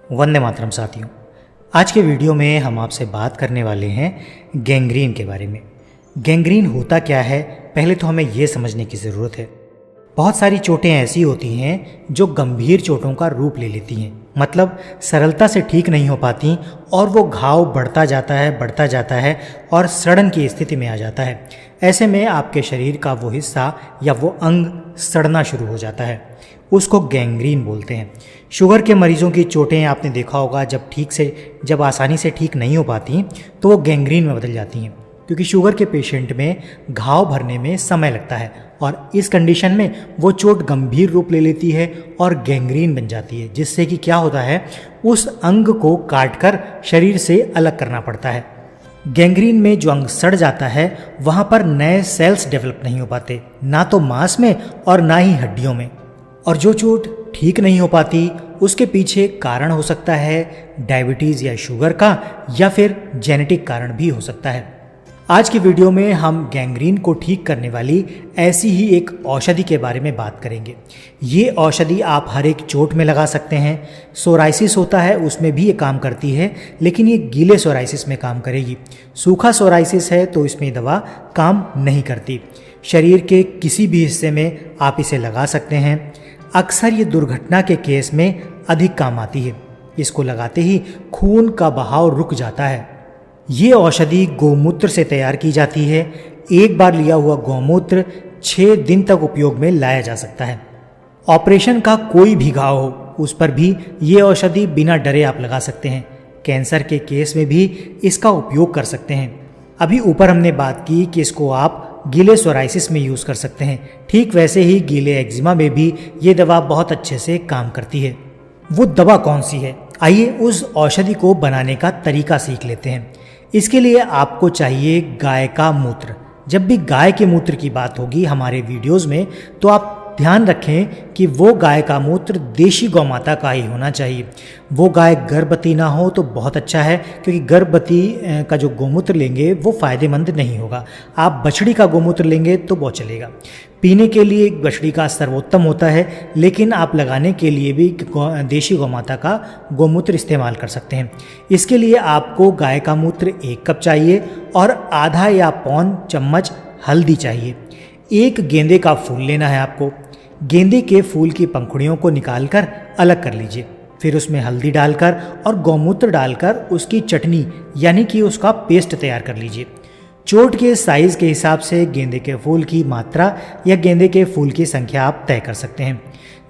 वंदे मातरम साथियों। आज के वीडियो में हम आपसे बात करने वाले हैं गैंग्रीन के बारे में। गैंग्रीन होता क्या है, पहले तो हमें ये समझने की ज़रूरत है। बहुत सारी चोटें ऐसी होती हैं जो गंभीर चोटों का रूप ले लेती हैं, मतलब सरलता से ठीक नहीं हो पाती और वो घाव बढ़ता जाता है और सड़न की स्थिति में आ जाता है। ऐसे में आपके शरीर का वो हिस्सा या वो अंग सड़ना शुरू हो जाता है, उसको गैंग्रीन बोलते हैं। शुगर के मरीजों की चोटें आपने देखा होगा, जब आसानी से ठीक नहीं हो पाती तो वो गैंग्रीन में बदल जाती हैं, क्योंकि शुगर के पेशेंट में घाव भरने में समय लगता है और इस कंडीशन में वो चोट गंभीर रूप ले लेती है और गैंग्रीन बन जाती है, जिससे कि क्या होता है, उस अंग को काटकर शरीर से अलग करना पड़ता है। गैंग्रीन में जो अंग सड़ जाता है वहाँ पर नए सेल्स डेवलप नहीं हो पाते, ना तो मांस में और ना ही हड्डियों में। और जो चोट ठीक नहीं हो पाती उसके पीछे कारण हो सकता है डायबिटीज़ या शुगर का, या फिर जेनेटिक कारण भी हो सकता है। आज की वीडियो में हम गैंग्रीन को ठीक करने वाली ऐसी ही एक औषधि के बारे में बात करेंगे। ये औषधि आप हर एक चोट में लगा सकते हैं। सोराइसिस होता है उसमें भी ये काम करती है, लेकिन ये गीले सोराइसिस में काम करेगी। सूखा सोराइसिस है तो इसमें दवा काम नहीं करती। शरीर के किसी भी हिस्से में आप इसे लगा सकते हैं। अक्सर ये दुर्घटना के केस में अधिक काम आती है। इसको लगाते ही खून का बहाव रुक जाता है। ये औषधि गौमूत्र से तैयार की जाती है। एक बार लिया हुआ गौमूत्र 6 दिन तक उपयोग में लाया जा सकता है। ऑपरेशन का कोई भी घाव हो उस पर भी ये औषधि बिना डरे आप लगा सकते हैं। कैंसर के केस में भी इसका उपयोग कर सकते हैं। अभी ऊपर हमने बात की कि इसको आप गीले सोराइसिस में यूज़ कर सकते हैं, ठीक वैसे ही गीले एक्जिमा में भी ये दवा बहुत अच्छे से काम करती है। वो दवा कौन सी है, आइए उस औषधि को बनाने का तरीका सीख लेते हैं। इसके लिए आपको चाहिए गाय का मूत्र। जब भी गाय के मूत्र की बात होगी हमारे वीडियोस में, तो आप ध्यान रखें कि वो गाय का मूत्र देशी गौ माता का ही होना चाहिए। वो गाय गर्भवती ना हो तो बहुत अच्छा है, क्योंकि गर्भवती का जो गोमूत्र लेंगे वो फ़ायदेमंद नहीं होगा। आप बछड़ी का गोमूत्र लेंगे तो बहुत चलेगा। पीने के लिए बछड़ी का सर्वोत्तम होता है, लेकिन आप लगाने के लिए भी देशी गौ माता का गोमूत्र इस्तेमाल कर सकते हैं। इसके लिए आपको गाय का मूत्र 1 कप चाहिए और आधा या पौन चम्मच हल्दी चाहिए। एक गेंदे का फूल लेना है आपको। गेंदे के फूल की पंखुड़ियों को निकालकर अलग कर लीजिए। फिर उसमें हल्दी डालकर और गौमूत्र डालकर उसकी चटनी यानी कि उसका पेस्ट तैयार कर लीजिए। चोट के साइज़ के हिसाब से गेंदे के फूल की मात्रा या गेंदे के फूल की संख्या आप तय कर सकते हैं।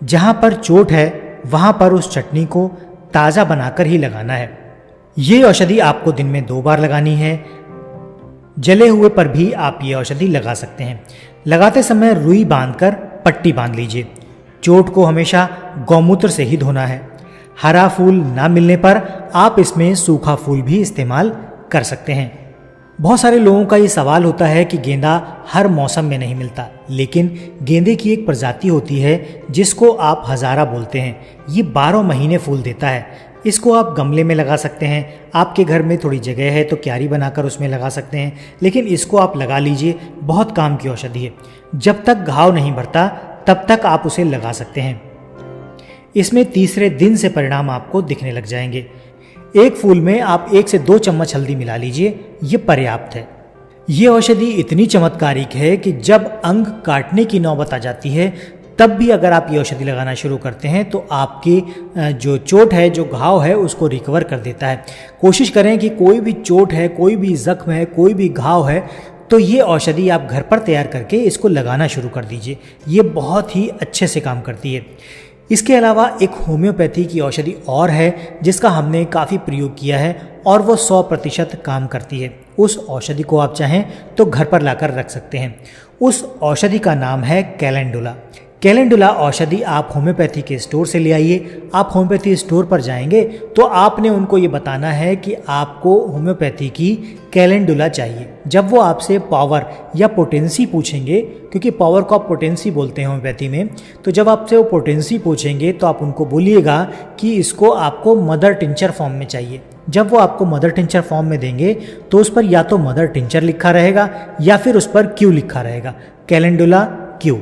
जहाँ पर चोट है वहाँ पर उस चटनी को ताज़ा बनाकर ही लगाना है। ये औषधि आपको दिन में 2 बार लगानी है। जले हुए पर भी आप ये औषधि लगा सकते हैं। लगाते समय रुई बांधकर पट्टी बांध लीजिए। चोट को हमेशा गौमूत्र से ही धोना है। हरा फूल ना मिलने पर आप इसमें सूखा फूल भी इस्तेमाल कर सकते हैं। बहुत सारे लोगों का ये सवाल होता है कि गेंदा हर मौसम में नहीं मिलता, लेकिन गेंदे की एक प्रजाति होती है जिसको आप हजारा बोलते हैं। ये 12 महीने फूल देता है। इसको आप गमले में लगा सकते हैं। आपके घर में थोड़ी जगह है तो क्यारी बनाकर उसमें लगा सकते हैं, लेकिन इसको आप लगा लीजिए। बहुत काम की औषधि है। जब तक घाव नहीं भरता तब तक आप उसे लगा सकते हैं। इसमें तीसरे दिन से परिणाम आपको दिखने लग जाएंगे। एक फूल में आप 1 से 2 चम्मच हल्दी मिला लीजिए, ये पर्याप्त है। ये औषधि इतनी चमत्कारिक है कि जब अंग काटने की नौबत आ जाती है तब भी अगर आप ये औषधि लगाना शुरू करते हैं तो आपकी जो चोट है, जो घाव है, उसको रिकवर कर देता है। कोशिश करें कि कोई भी चोट है, कोई भी जख्म है, कोई भी घाव है, तो ये औषधि आप घर पर तैयार करके इसको लगाना शुरू कर दीजिए। ये बहुत ही अच्छे से काम करती है। इसके अलावा एक होम्योपैथी की औषधि और है जिसका हमने काफ़ी प्रयोग किया है और वो 100% काम करती है। उस औषधि को आप चाहें तो घर पर लाकर रख सकते हैं। उस औषधि का नाम है कैलेंडुला। कैलेंडुला औषधि आप होम्योपैथी के स्टोर से ले आइए। आप होम्योपैथी स्टोर पर जाएंगे तो आपने उनको ये बताना है कि आपको होम्योपैथी की कैलेंडुला चाहिए। जब वो आपसे पावर या पोटेंसी पूछेंगे, क्योंकि पावर को आप पोटेंसी बोलते हैं होम्योपैथी में, तो जब आपसे वो पोटेंसी पूछेंगे तो आप उनको बोलिएगा कि इसको आपको मदर टिंचर फॉर्म में चाहिए। जब वो आपको मदर टिंचर फॉर्म में देंगे तो उस पर या तो मदर टिंचर लिखा रहेगा या फिर उस पर क्यू लिखा रहेगा, कैलेंडुला क्यू।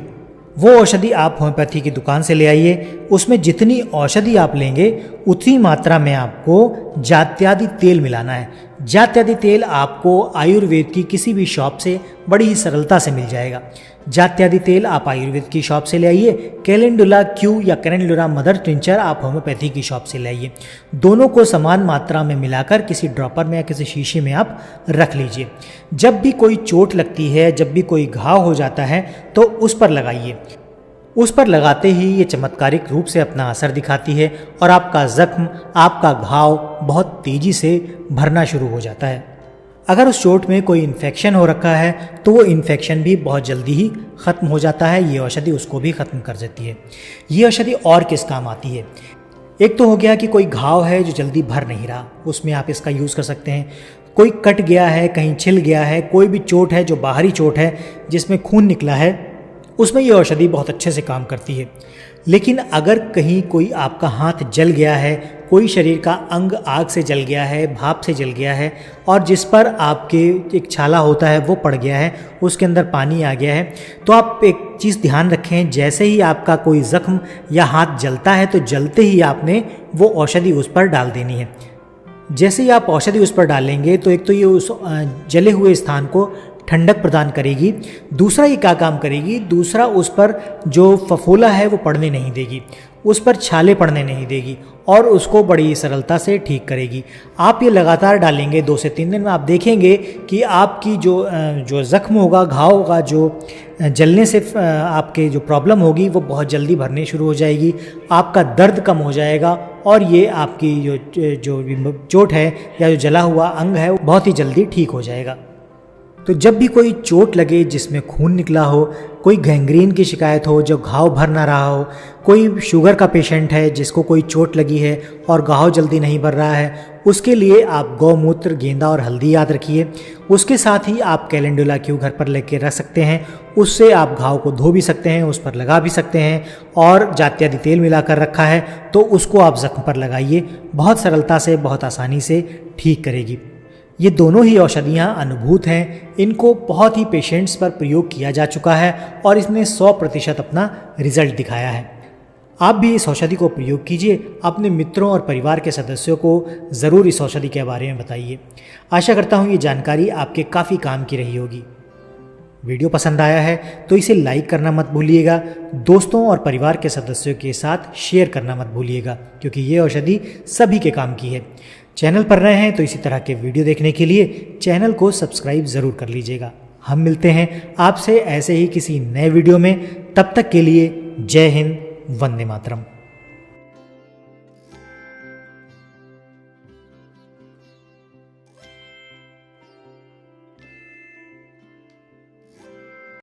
वो औषधि आप होम्योपैथी की दुकान से ले आइए। उसमें जितनी औषधि आप लेंगे उतनी मात्रा में आपको जात्यादि तेल मिलाना है। जात्यादि तेल आपको आयुर्वेद की किसी भी शॉप से बड़ी ही सरलता से मिल जाएगा। जात्यादि तेल आप आयुर्वेद की शॉप से ले आइए। कैलेंडुला क्यू या कैलेंडुला मदर टिंचर आप होम्योपैथी की शॉप से ले आइए। दोनों को समान मात्रा में मिलाकर किसी ड्रॉपर में या किसी शीशे में आप रख लीजिए। जब भी कोई चोट लगती है, जब भी कोई घाव हो जाता है तो उस पर लगाइए। उस पर लगाते ही ये चमत्कारिक रूप से अपना असर दिखाती है और आपका जख्म, आपका घाव बहुत तेज़ी से भरना शुरू हो जाता है। अगर उस चोट में कोई इन्फेक्शन हो रखा है तो वो इन्फेक्शन भी बहुत जल्दी ही ख़त्म हो जाता है। ये औषधि उसको भी ख़त्म कर देती है। ये औषधि और किस काम आती है? एक तो हो गया कि कोई घाव है जो जल्दी भर नहीं रहा, उसमें आप इसका यूज़ कर सकते हैं। कोई कट गया है, कहीं छिल गया है, कोई भी चोट है जो बाहरी चोट है जिसमें खून निकला है, उसमें ये औषधि बहुत अच्छे से काम करती है। लेकिन अगर कहीं कोई आपका हाथ जल गया है, कोई शरीर का अंग आग से जल गया है, भाप से जल गया है और जिस पर आपके एक छाला होता है वो पड़ गया है, उसके अंदर पानी आ गया है, तो आप एक चीज़ ध्यान रखें, जैसे ही आपका कोई ज़ख्म या हाथ जलता है तो जलते ही आपने वो औषधि उस पर डाल देनी है। जैसे ही आप औषधि उस पर डालेंगे तो एक तो ये उस जले हुए स्थान को ठंडक प्रदान करेगी। दूसरा ये क्या काम करेगी, दूसरा उस पर जो फफोला है वो पड़ने नहीं देगी, उस पर छाले पड़ने नहीं देगी और उसको बड़ी सरलता से ठीक करेगी। आप ये लगातार डालेंगे 2 से 3 दिन में, आप देखेंगे कि आपकी जो ज़ख्म होगा, घाव होगा, जो जलने से आपके जो प्रॉब्लम होगी वो बहुत जल्दी भरने शुरू हो जाएगी। आपका दर्द कम हो जाएगा और ये आपकी जो चोट है या जो जला हुआ अंग है वो बहुत ही जल्दी ठीक हो जाएगा। तो जब भी कोई चोट लगे जिसमें खून निकला हो, कोई गैंग्रीन की शिकायत हो, जो घाव भर ना रहा हो, कोई शुगर का पेशेंट है जिसको कोई चोट लगी है और घाव जल्दी नहीं भर रहा है, उसके लिए आप गौमूत्र, गेंदा और हल्दी याद रखिए। उसके साथ ही आप कैलेंडुला क्यू घर पर लेके रख सकते हैं। उससे आप घाव को धो भी सकते हैं, उस पर लगा भी सकते हैं और जात्यादि तेल मिलाकर रखा है तो उसको आप जख्म पर लगाइए। बहुत सरलता से, बहुत आसानी से ठीक करेगी। ये दोनों ही औषधियाँ अनुभूत हैं। इनको बहुत ही पेशेंट्स पर प्रयोग किया जा चुका है और इसने 100% अपना रिजल्ट दिखाया है। आप भी इस औषधि को प्रयोग कीजिए। अपने मित्रों और परिवार के सदस्यों को ज़रूर इस औषधि के बारे में बताइए। आशा करता हूँ ये जानकारी आपके काफ़ी काम की रही होगी। वीडियो पसंद आया है तो इसे लाइक करना मत भूलिएगा। दोस्तों और परिवार के सदस्यों के साथ शेयर करना मत भूलिएगा, क्योंकि ये औषधि सभी के काम की है। चैनल पर नए हैं तो इसी तरह के वीडियो देखने के लिए चैनल को सब्सक्राइब ज़रूर कर लीजिएगा। हम मिलते हैं आपसे ऐसे ही किसी नए वीडियो में। तब तक के लिए जय हिंद, वंदे मातरम।